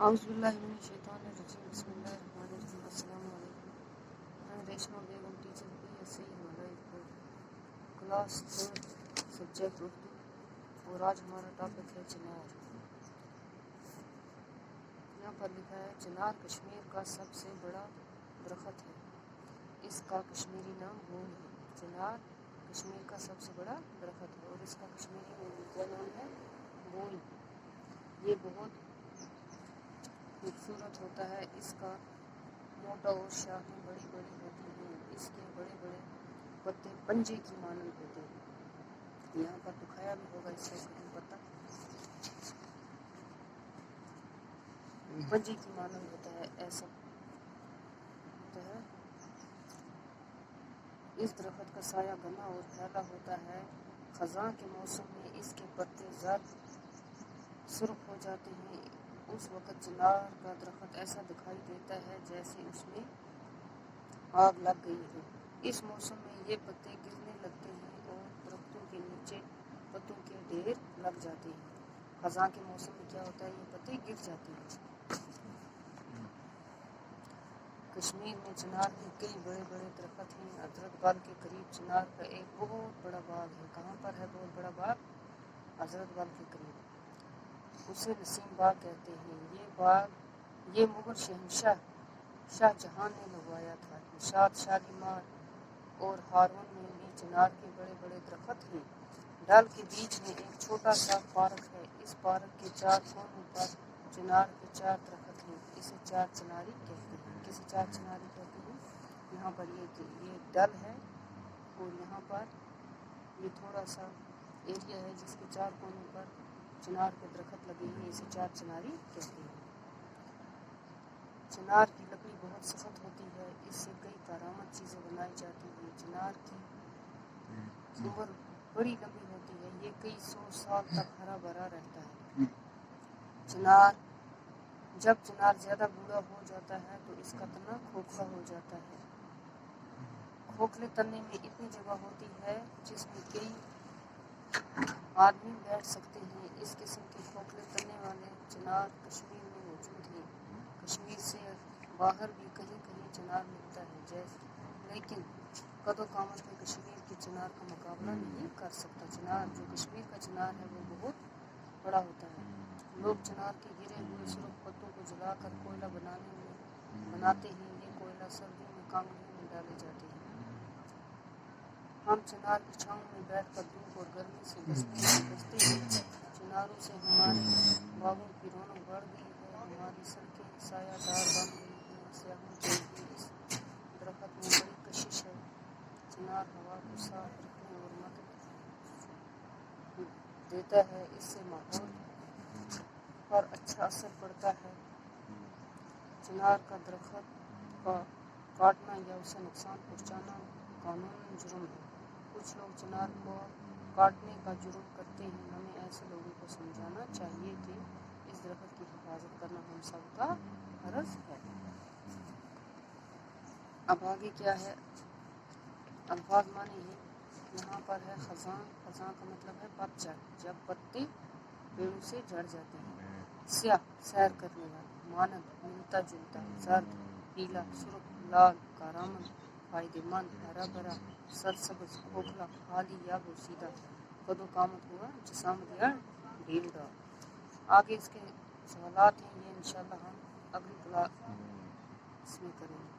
اعوذ باللہ من الشیطان الرجیم بسم اللہ الرحمن الرحیم السلام علیکم میں Reshma Begum teacher P S C ملائک کلاس 3 سبجیکٹ اردو اور آج ہمارا ٹاپک ہے چنار۔ یہاں پر لکھا ہے چنار کشمیر کا سب سے بڑا درخت ہے، اس کا کشمیری نام بون ہے۔ چنار کشمیر کا سب سے بڑا درخت ہے اور اس کا کشمیری نام ہے بون۔ یہ بہت خوبصورت ہوتا ہے، اس کا موٹا اور شاخیں بڑی بڑی ہوتی ہیں، اس کے بڑے بڑے پتے پنجے کی مانند ہوتے ہیں۔ یہاں پر دکھایا بھی ہوگا اس کا پتا پنجے کی مانند ہوتا ہے، ایسا ہوتا ہے۔ اس درخت کا سایہ گھنا اور پھیلا ہوتا ہے۔ خزاں کے موسم میں اس کے پتے زرد سرخ ہو جاتے ہیں، اس وقت چنار کا درخت ایسا دکھائی دیتا ہے جیسے اس میں آگ لگ گئی ہو۔ اس موسم میں یہ پتے گرنے لگتے ہیں اور درختوں کے نیچے پتوں کے ڈھیر لگ جاتے ہیں۔ خزاں کے موسم میں کیا ہوتا ہے، یہ پتے گر جاتے ہیں۔ کشمیر میں چنار کے کئی بڑے بڑے درخت ہیں۔ حضرت بل کے قریب چنار کا ایک بہت بڑا باغ ہے۔ کہاں پر ہے بہت بڑا باغ؟ حضرت بل کے قریب، اسے نسیم باغ کہتے ہیں۔ یہ مغل شہنشاہ شاہ جہان نے لگوایا تھا۔ نشاط، شالیمار اور ہارون میں بھی چنار کے بڑے بڑے درخت ہیں۔ ڈل کے بیچ میں ایک چھوٹا سا پارک ہے، اس پارک کے 4 کونوں پر چنار کے 4 درخت ہیں، اسے 4 چناری کہتے ہیں۔ کسے 4 چناری کہتے ہیں؟ یہاں پر یہ ڈل ہے اور یہاں پر یہ تھوڑا سا ایریا ہے جس کے 4 کونوں پر چنار کے درخت لگے ہیں، اسے 4 چناری کہتے ہیں۔ چنار کی لکڑی بہت سخت ہوتی ہے، اس سے کئی کارآمد چیزیں بنائی جاتی ہیں۔ چنار کی عمر بڑی لمبی ہوتی ہے، یہ کئی 100 سال تک ہرا بھرا رہتا ہے۔ جب چنار زیادہ بوڑھا ہو جاتا ہے تو اس کا تنا کھوکھلا ہو جاتا ہے۔ کھوکھلے تنے میں اتنی جگہ ہوتی ہے جس میں کئی آدمی بیٹھ سکتے ہیں۔ اس قسم کے کھوکھلے تنے والے چنار کشمیر میں موجود ہیں۔ کشمیر سے باہر بھی کہیں کہیں چنار ملتا ہے، لیکن قد و قامت میں کشمیر کے چنار کا مقابلہ نہیں کر سکتا۔ چنار جو کشمیر کا چنار ہے وہ بہت بڑا ہوتا ہے۔ لوگ چنار کے گرے ہوئے سرخ پتوں کو جلا کر کوئلہ بناتے ہیں، یہ کوئلہ سردیوں میں کانگڑیوں میں ڈالے جاتے ہیں۔ ہم چنار کی چھاؤں میں بیٹھ کر دھوپ اور گرمی سے بچتے ہیں۔ چناروں سے ہمارے باغوں کی رونق بڑھ گئی ہے، ہماری سڑکیں سایہ دار بن گئی ہیں، سیاحوں کے لیے اس درخت میں بڑی کشش ہے۔ چنار ہوا کو صاف رکھنے اور مدد دیتا ہے، اس سے ماحول پر اچھا اثر پڑتا ہے۔ چنار کا درخت کاٹنا یا اسے نقصان پہنچانا قانوناً جرم ہے۔ کچھ لوگ چنار کو کاٹنے کا جرم کرتے ہیں، ہمیں ایسے لوگوں کو سمجھانا چاہیے کہ اس درخت کی حفاظت کرنا ہم سب کا فرض ہے۔ اب آگے کیا ہے، الفاظ معنی ہے۔ یہاں پر ہے خزاں۔ خزاں کا مطلب ہے پتجھڑ، جب پتے پیڑوں سے جھڑ جاتے ہیں۔ سیاہ، سیر کرنے والا۔ مانند، ملتا جلتا۔ زرد، پیلا، سرخ، لال، کارآمد، فائدہ مند، ہرا بھرا، سرسبز، کھوکھلا، خالی یا بوسیدہ۔ قد و قامت ہوا جسامت یا ڈھیل دار۔ آگے اس کے سوالات ہیں، یہ انشاءاللہ ہم اگلی کلاس میں کریں گے۔